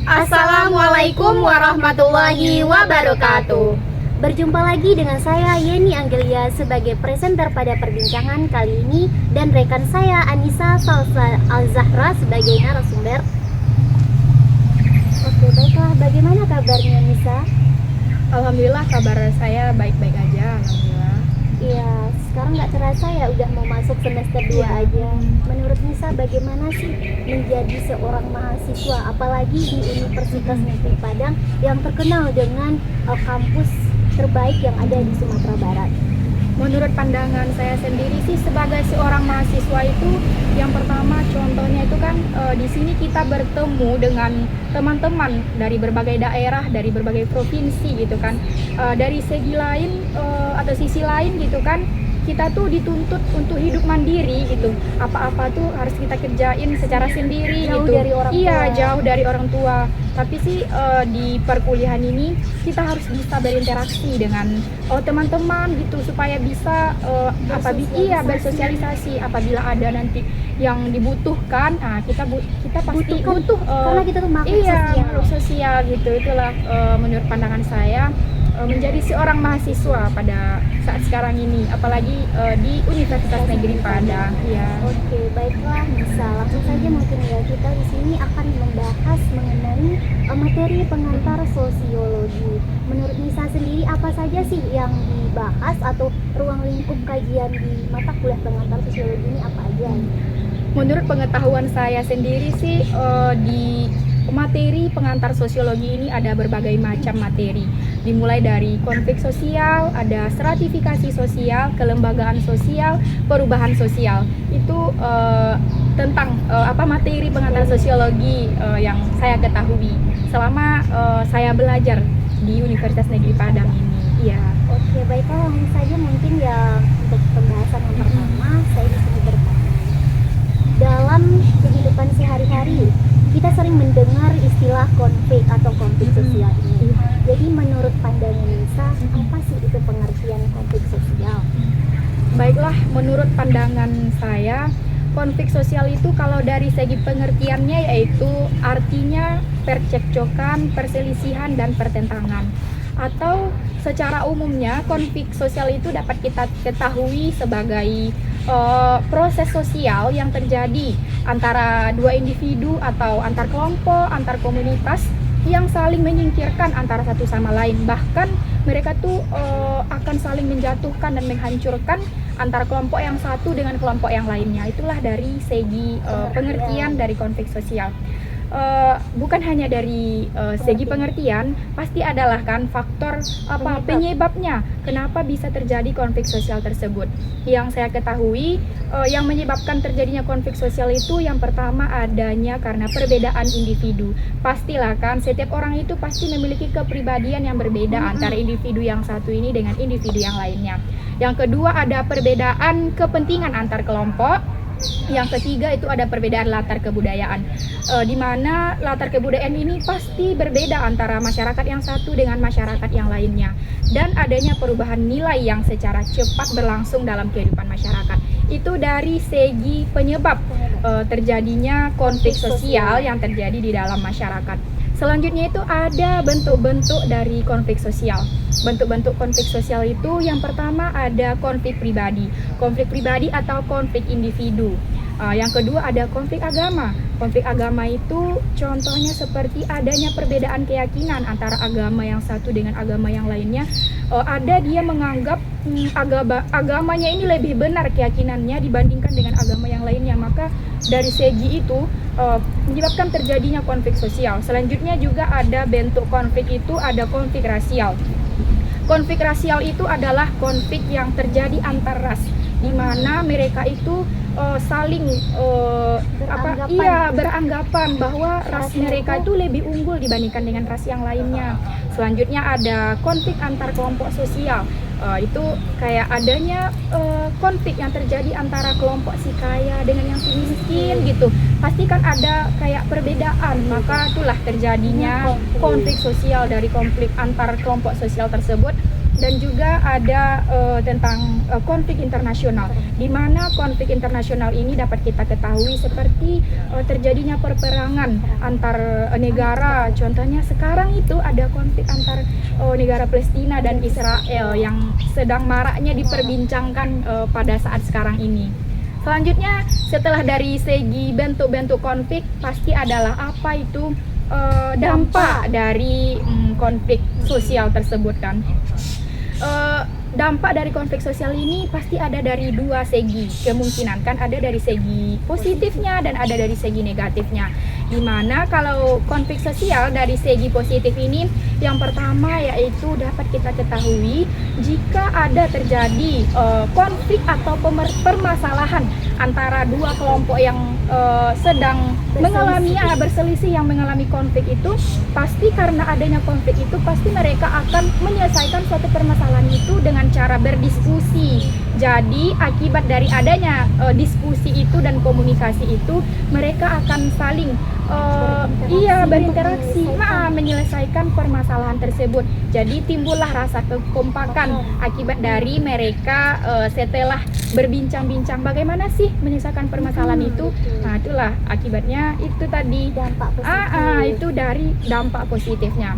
Assalamualaikum warahmatullahi wabarakatuh. Berjumpa lagi dengan saya Yeni Anggelia sebagai presenter pada perbincangan kali ini dan rekan saya Anissa Salsa Al-Zahra sebagai narasumber. Oke, baiklah, bagaimana kabarnya Nisa? Alhamdulillah kabar saya baik-baik aja, alhamdulillah. Iya, sekarang nggak terasa ya udah mau masuk semester 2 aja. Menurut Nisa bagaimana sih menjadi seorang mahasiswa apalagi di Universitas Negeri Padang yang terkenal dengan kampus terbaik yang ada di Sumatera Barat? Menurut pandangan saya sendiri sih sebagai seorang mahasiswa itu yang pertama contohnya itu kan di sini kita bertemu dengan teman-teman dari berbagai daerah, dari berbagai provinsi gitu kan. Dari segi lain atau sisi lain gitu kan, kita tuh dituntut untuk hidup mandiri gitu. Apa-apa tuh harus kita kerjain secara sendiri Jauh gitu. dari orang Iya, tua. jauh dari orang tua. Tapi sih di perkuliahan ini kita harus bisa berinteraksi dengan teman-teman gitu supaya bisa bersosialisasi apabila ada nanti yang dibutuhkan. Nah, kita pasti butuh karena kita tuh makhluk sosial. makhluk sosial gitu. Itulah menurut pandangan saya menjadi seorang mahasiswa pada saat sekarang ini, apalagi di Universitas Negeri Padang. Ya. Oke, baiklah, bisa langsung saja mungkin ya kita di sini akan membahas mengenai materi pengantar sosiologi. Menurut Nisa sendiri apa saja sih yang dibahas atau ruang lingkup kajian di mata kuliah pengantar sosiologi ini apa aja? Menurut pengetahuan saya sendiri sih di materi pengantar sosiologi ini ada berbagai macam materi, dimulai dari konflik sosial, ada stratifikasi sosial, kelembagaan sosial, perubahan sosial. Itu tentang materi pengantar sosiologi yang saya ketahui selama saya belajar di Universitas Negeri Padang ini. Iya. Oke, baiklah, langsung saja mungkin ya untuk pembahasan yang pertama saya di sini bertanya. Dalam kehidupan sehari-hari kita sering mendengar istilah konflik atau konflik sosial ini. Jadi menurut pandangan Nisa, apa sih itu pengertian konflik sosial? Baiklah, menurut pandangan saya, konflik sosial itu kalau dari segi pengertiannya yaitu artinya percekcokan, perselisihan, dan pertentangan. Atau secara umumnya konflik sosial itu dapat kita ketahui sebagai proses sosial yang terjadi antara dua individu atau antar kelompok, antar komunitas yang saling menyingkirkan antara satu sama lain. Bahkan mereka tuh akan saling menjatuhkan dan menghancurkan antara kelompok yang satu dengan kelompok yang lainnya. Itulah dari segi pengertian dari konflik sosial. Bukan hanya dari segi pengertian, pasti adalah kan faktor penyebabnya kenapa bisa terjadi konflik sosial tersebut. Yang saya ketahui yang menyebabkan terjadinya konflik sosial itu yang pertama adanya karena perbedaan individu. Pastilah kan setiap orang itu pasti memiliki kepribadian yang berbeda antara individu yang satu ini dengan individu yang lainnya. Yang kedua ada perbedaan kepentingan antar kelompok. Yang ketiga itu ada perbedaan latar kebudayaan, di mana latar kebudayaan ini pasti berbeda antara masyarakat yang satu dengan masyarakat yang lainnya, dan adanya perubahan nilai yang secara cepat berlangsung dalam kehidupan masyarakat. Itu dari segi penyebab terjadinya konflik sosial yang terjadi di dalam masyarakat. Selanjutnya itu ada bentuk-bentuk dari konflik sosial. Bentuk-bentuk konflik sosial itu yang pertama ada konflik pribadi. Konflik pribadi atau konflik individu. Yang kedua ada konflik agama. Konflik agama itu contohnya seperti adanya perbedaan keyakinan antara agama yang satu dengan agama yang lainnya. Ada dia menganggap agamanya ini lebih benar keyakinannya dibandingkan dengan agama yang lainnya. Maka dari segi itu menyebabkan terjadinya konflik sosial. Selanjutnya juga ada bentuk konflik itu ada konflik rasial. Konflik rasial itu adalah konflik yang terjadi antar ras, di mana mereka itu saling beranggapan bahwa ras mereka itu lebih unggul dibandingkan dengan ras yang lainnya. Selanjutnya ada konflik antar kelompok sosial. Itu kayak adanya konflik yang terjadi antara kelompok si kaya dengan yang si miskin gitu. Pasti kan ada kayak perbedaan, maka itulah terjadinya konflik sosial dari konflik antar kelompok sosial tersebut. dan juga ada tentang konflik internasional, di mana konflik internasional ini dapat kita ketahui seperti terjadinya perperangan antar negara. Contohnya sekarang itu ada konflik antar negara Palestina dan Israel yang sedang maraknya diperbincangkan pada saat sekarang ini. Selanjutnya, setelah dari segi bentuk-bentuk konflik, pasti adalah apa itu dampak dari konflik sosial tersebut kan. Dampak dari konflik sosial ini pasti ada dari dua segi, kemungkinan kan ada dari segi positifnya dan ada dari segi negatifnya. Dimana kalau konflik sosial dari segi positif ini, yang pertama yaitu dapat kita ketahui jika ada terjadi konflik atau permasalahan antara dua kelompok yang sedang berselisih yang mengalami konflik itu, pasti karena adanya konflik itu pasti mereka akan menyelesaikan suatu permasalahan itu dengan cara berdiskusi. Jadi akibat dari adanya diskusi itu dan komunikasi itu, mereka akan saling berinteraksi, menyelesaikan permasalahan tersebut. Jadi timbullah rasa kekompakan akibat dari mereka setelah berbincang-bincang bagaimana sih menyelesaikan permasalahan itu. Nah, itulah akibatnya itu tadi Dampak positif. itu dari dampak positifnya.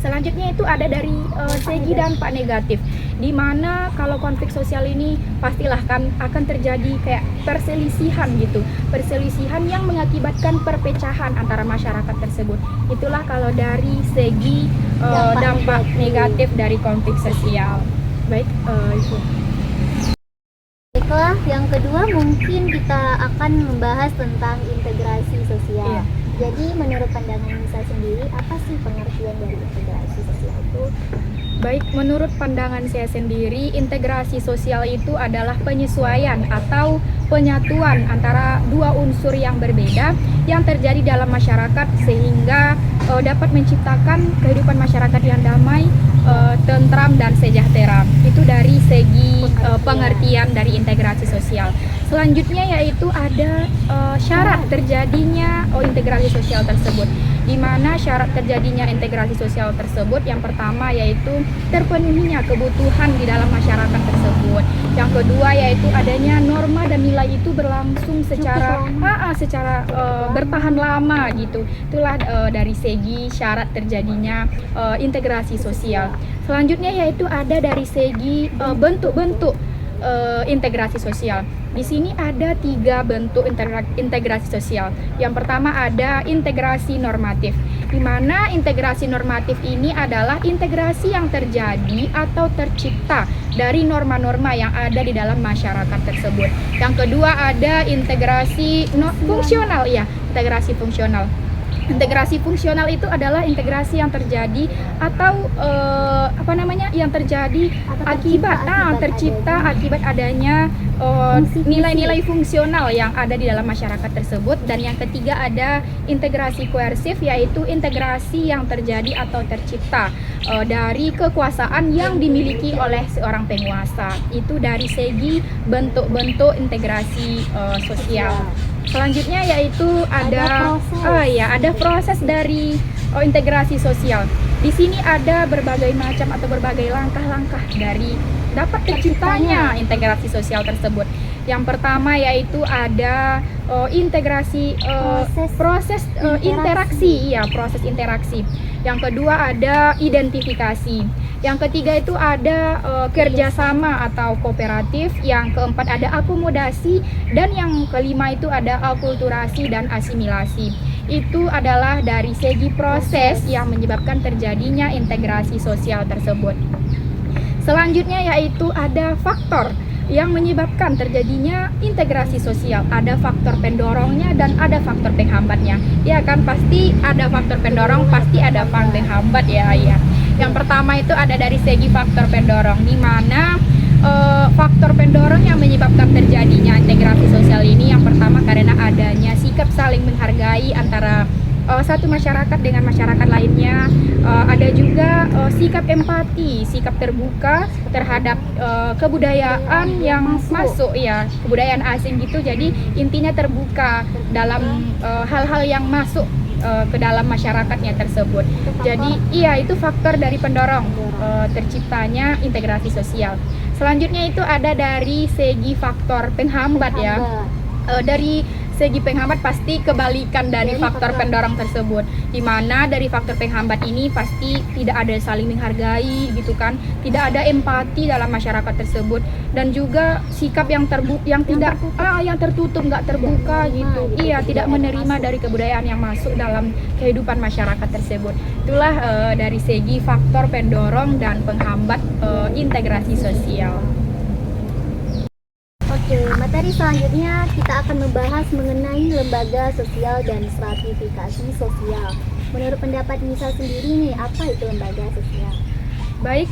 Selanjutnya itu ada dari segi dampak negatif, di mana kalau konflik sosial ini pastilah kan akan terjadi kayak perselisihan gitu, perselisihan yang mengakibatkan perpecahan antara masyarakat tersebut. Itulah kalau dari segi dampak negatif dari konflik sosial. Baik, itu. Baiklah, yang kedua mungkin kita akan membahas tentang integrasi sosial. Iya. Jadi menurut pandangan Nisa sendiri, apa sih pengertian dari integrasi sosial itu? Baik, menurut pandangan saya sendiri, integrasi sosial itu adalah penyesuaian atau penyatuan antara dua unsur yang berbeda yang terjadi dalam masyarakat sehingga dapat menciptakan kehidupan masyarakat yang damai, tentram dan sejahtera. Itu dari segi pengertian dari integrasi sosial. Selanjutnya yaitu ada syarat terjadinya integrasi sosial tersebut. Di mana syarat terjadinya integrasi sosial tersebut, yang pertama yaitu terpenuhinya kebutuhan di dalam masyarakat tersebut. Yang kedua yaitu adanya norma dan nilai itu berlangsung secara bertahan lama gitu. Itulah dari segi syarat terjadinya integrasi sosial. Selanjutnya yaitu ada dari segi bentuk-bentuk integrasi sosial. Di sini ada 3 bentuk integrasi sosial. Yang pertama ada integrasi normatif, di mana integrasi normatif ini adalah integrasi yang terjadi atau tercipta dari norma-norma yang ada di dalam masyarakat tersebut. Yang kedua ada integrasi fungsional, ya, integrasi fungsional. Integrasi fungsional itu adalah integrasi yang terjadi atau yang terjadi tercipta akibat adanya nilai-nilai fungsional yang ada di dalam masyarakat tersebut. Dan yang ketiga ada integrasi koersif, yaitu integrasi yang terjadi atau tercipta dari kekuasaan yang dimiliki oleh seorang penguasa. Itu dari segi bentuk-bentuk integrasi sosial. Selanjutnya yaitu ada proses dari integrasi sosial. Di sini ada berbagai macam atau berbagai langkah-langkah dari dapat terciptanya integrasi sosial tersebut. Yang pertama yaitu ada integrasi proses interaksi. Yang kedua ada identifikasi. Yang ketiga itu ada kerjasama atau kooperatif. Yang keempat ada akomodasi. Dan yang kelima itu ada akulturasi dan asimilasi. Itu adalah dari segi proses yang menyebabkan terjadinya integrasi sosial tersebut. Selanjutnya yaitu ada faktor yang menyebabkan terjadinya integrasi sosial. Ada faktor pendorongnya dan ada faktor penghambatnya. Ya kan, pasti ada faktor pendorong, pasti ada penghambat ya. Yang pertama itu ada dari segi faktor pendorong, di mana faktor pendorong yang menyebabkan terjadinya integrasi sosial ini yang pertama karena adanya sikap saling menghargai antara satu masyarakat dengan masyarakat lainnya. Ada juga sikap empati, sikap terbuka terhadap kebudayaan yang masuk, ya, kebudayaan asing gitu. Jadi intinya terbuka dalam hal-hal yang masuk ke dalam masyarakatnya tersebut. faktor. Jadi iya, itu faktor dari pendorong terciptanya integrasi sosial. Selanjutnya itu ada dari segi faktor penghambat ya. Dari segi penghambat pasti kebalikan dari faktor pendorong tersebut, di mana dari faktor penghambat ini pasti tidak ada saling menghargai gitu kan, tidak ada empati dalam masyarakat tersebut, dan juga sikap yang tertutup, nggak terbuka gitu. Iya, tidak menerima dari kebudayaan yang masuk dalam kehidupan masyarakat tersebut. Itulah dari segi faktor pendorong dan penghambat integrasi sosial. Oke, materi selanjutnya kita akan membahas mengenai lembaga sosial dan stratifikasi sosial. Menurut pendapat Nisa sendiri nih, apa itu lembaga sosial? Baik,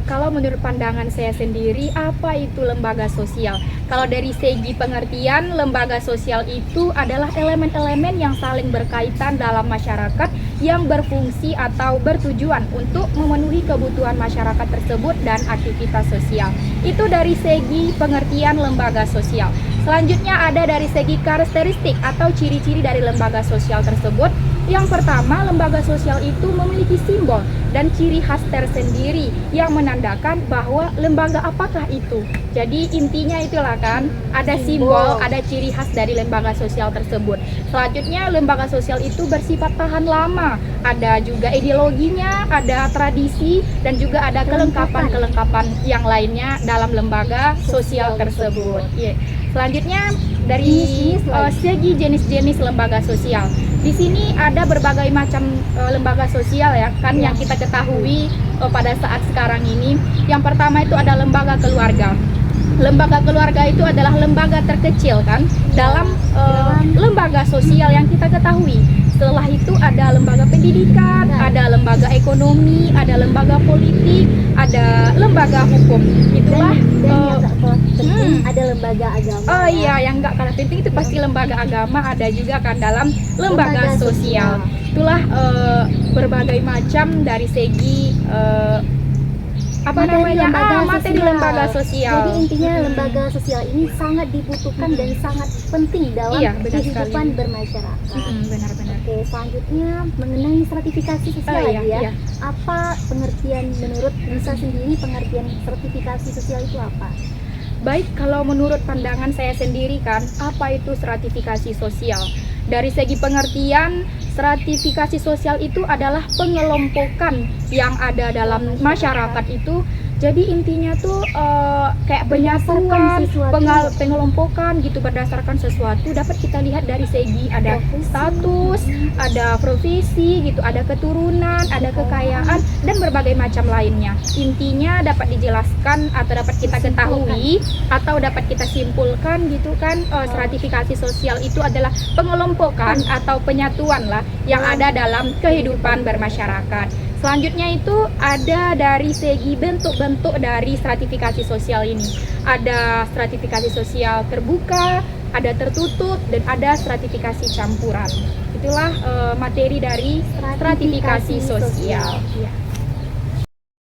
kalau menurut pandangan saya sendiri, apa itu lembaga sosial? Kalau dari segi pengertian, lembaga sosial itu adalah elemen-elemen yang saling berkaitan dalam masyarakat yang berfungsi atau bertujuan untuk memenuhi kebutuhan masyarakat tersebut dan aktivitas sosial. Itu dari segi pengertian lembaga sosial. Selanjutnya ada dari segi karakteristik atau ciri-ciri dari lembaga sosial tersebut. Yang pertama, lembaga sosial itu memiliki simbol dan ciri khas tersendiri yang menandakan bahwa lembaga apakah itu. Jadi intinya itulah kan, ada simbol, ada ciri khas dari lembaga sosial tersebut. Selanjutnya, lembaga sosial itu bersifat tahan lama. Ada juga ideologinya, ada tradisi, dan juga ada kelengkapan-kelengkapan yang lainnya dalam lembaga sosial tersebut. Selanjutnya, dari segi jenis-jenis lembaga sosial. Di sini ada berbagai macam lembaga sosial ya kan, yang kita ketahui pada saat sekarang ini. Yang pertama itu ada lembaga keluarga. Lembaga keluarga itu adalah lembaga terkecil kan dalam lembaga sosial yang kita ketahui. Setelah itu ada lembaga pendidikan, ada lembaga ekonomi, ada lembaga politik, ada lembaga hukum. Itulah ada lembaga agama. Oh iya, yang nggak kalah penting itu pasti lembaga agama ada juga kan dalam lembaga sosial. Itulah berbagai macam dari segi materi lembaga sosial. Jadi intinya lembaga sosial ini sangat dibutuhkan dan sangat penting dalam kehidupan bermasyarakat. Benar-benar. Oke, selanjutnya mengenai stratifikasi sosial ya. Apa pengertian menurut Nisa sendiri, pengertian stratifikasi sosial itu apa? Baik, kalau menurut pandangan saya sendiri kan, apa itu stratifikasi sosial? Dari segi pengertian, stratifikasi sosial itu adalah pengelompokan yang ada dalam masyarakat itu. Jadi intinya tuh kayak penyatuan, pengelompokan gitu berdasarkan sesuatu. Dapat kita lihat dari segi ada status, ada profesi gitu, ada keturunan, ada kekayaan, dan berbagai macam lainnya. Intinya dapat dijelaskan atau dapat kita ketahui atau dapat kita simpulkan gitu kan, stratifikasi sosial itu adalah pengelompokan atau penyatuan lah yang ada dalam kehidupan bermasyarakat. Selanjutnya itu ada dari segi bentuk-bentuk dari stratifikasi sosial ini. Ada stratifikasi sosial terbuka, ada tertutup, dan ada stratifikasi campuran. Itulah materi dari stratifikasi sosial.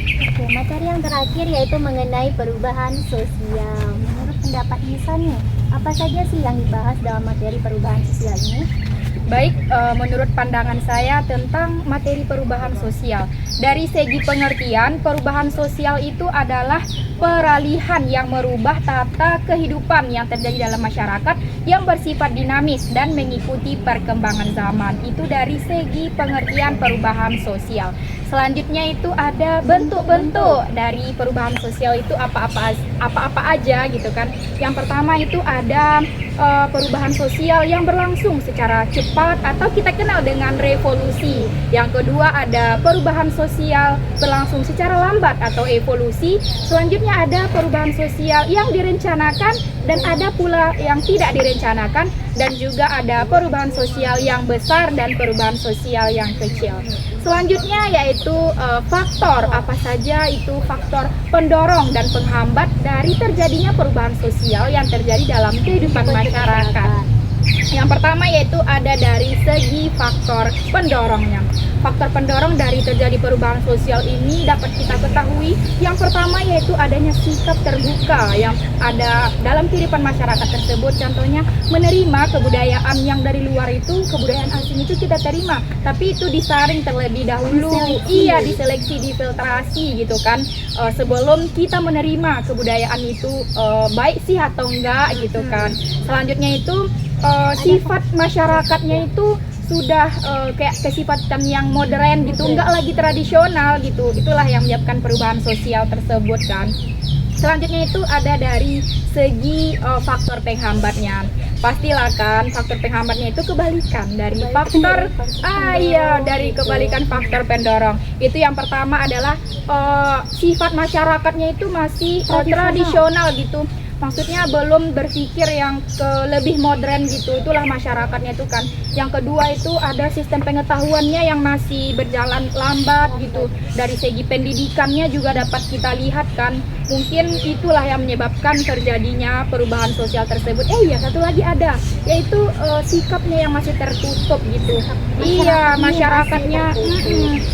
Oke, materi yang terakhir yaitu mengenai perubahan sosial. Menurut pendapat Nisa nih, apa saja sih yang dibahas dalam materi perubahan sosial ini? Baik, menurut pandangan saya tentang materi perubahan sosial. Dari segi pengertian, perubahan sosial itu adalah peralihan yang merubah tata kehidupan yang terjadi dalam masyarakat yang bersifat dinamis dan mengikuti perkembangan zaman. Itu dari segi pengertian perubahan sosial. Selanjutnya itu ada bentuk-bentuk dari perubahan sosial itu apa-apa aja gitu kan. Yang pertama itu ada perubahan sosial yang berlangsung secara cepat atau kita kenal dengan revolusi. Yang kedua ada perubahan sosial berlangsung secara lambat atau evolusi. Selanjutnya ada perubahan sosial yang direncanakan dan ada pula yang tidak direncanakan, dan juga ada perubahan sosial yang besar dan perubahan sosial yang kecil. Selanjutnya yaitu faktor, apa saja itu faktor pendorong dan penghambat dari terjadinya perubahan sosial yang terjadi dalam kehidupan masyarakat. Yang pertama yaitu ada dari segi faktor pendorongnya. Faktor pendorong dari terjadi perubahan sosial ini dapat kita ketahui. Yang pertama yaitu adanya sikap terbuka yang ada dalam kehidupan masyarakat tersebut. Contohnya menerima kebudayaan yang dari luar itu, kebudayaan asing itu kita terima, tapi itu disaring terlebih dahulu. Diseleksi, difiltrasi gitu kan. Sebelum kita menerima kebudayaan itu baik sih atau enggak gitu kan. Selanjutnya itu sifat masyarakatnya itu sudah kayak kesifatan yang modern gitu, enggak lagi tradisional gitu. Itulah yang menyebabkan perubahan sosial tersebut kan. Selanjutnya itu ada dari segi faktor penghambatnya. Pastilah kan faktor penghambatnya itu kebalikan dari faktor dari kebalikan faktor pendorong. Itu yang pertama adalah sifat masyarakatnya itu masih tradisional gitu. Maksudnya belum berpikir yang lebih modern gitu. Itulah masyarakatnya itu kan. Yang kedua itu ada sistem pengetahuannya yang masih berjalan lambat gitu. Dari segi pendidikannya juga dapat kita lihat kan. Mungkin itulah yang menyebabkan terjadinya perubahan sosial tersebut. Satu lagi ada, yaitu sikapnya yang masih tertutup gitu. Masyarakatnya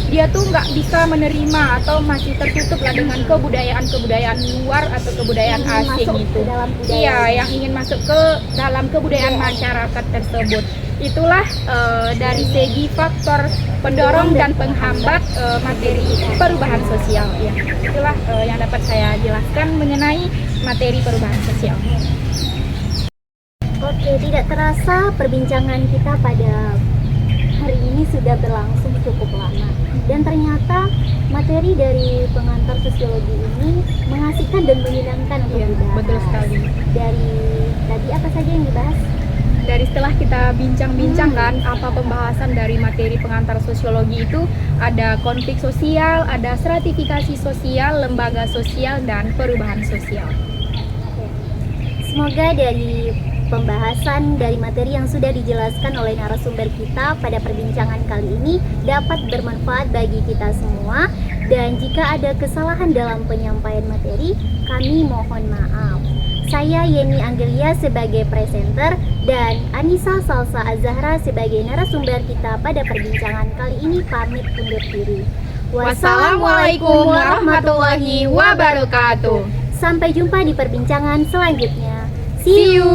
dia tuh nggak bisa menerima atau masih tertutup lah dengan kebudayaan luar atau kebudayaan asing itu. Yang ingin masuk ke dalam kebudayaan masyarakat tersebut. Itulah dari segi faktor pendorong dan penghambat materi perubahan sosial. Itulah yang dapat saya jelaskan mengenai materi perubahan sosial. Oke, tidak terasa perbincangan kita pada hari ini sudah berlangsung cukup lama. Dan ternyata materi dari pengantar sosiologi ini mengasihkan dan menyenangkan untuk dibahas. Betul sekali. Dari tadi apa saja yang dibahas? Dari setelah kita bincang-bincang kan apa pembahasan dari materi pengantar sosiologi itu, ada konflik sosial, ada stratifikasi sosial, lembaga sosial, dan perubahan sosial. Semoga dari pembahasan dari materi yang sudah dijelaskan oleh narasumber kita pada perbincangan kali ini dapat bermanfaat bagi kita semua. Dan jika ada kesalahan dalam penyampaian materi, kami mohon maaf. Saya Yeni Anggelia sebagai presenter dan Anissa Salsa Azahra sebagai narasumber kita pada perbincangan kali ini pamit undur diri. Wassalamualaikum warahmatullahi wabarakatuh. Sampai jumpa di perbincangan selanjutnya. See you.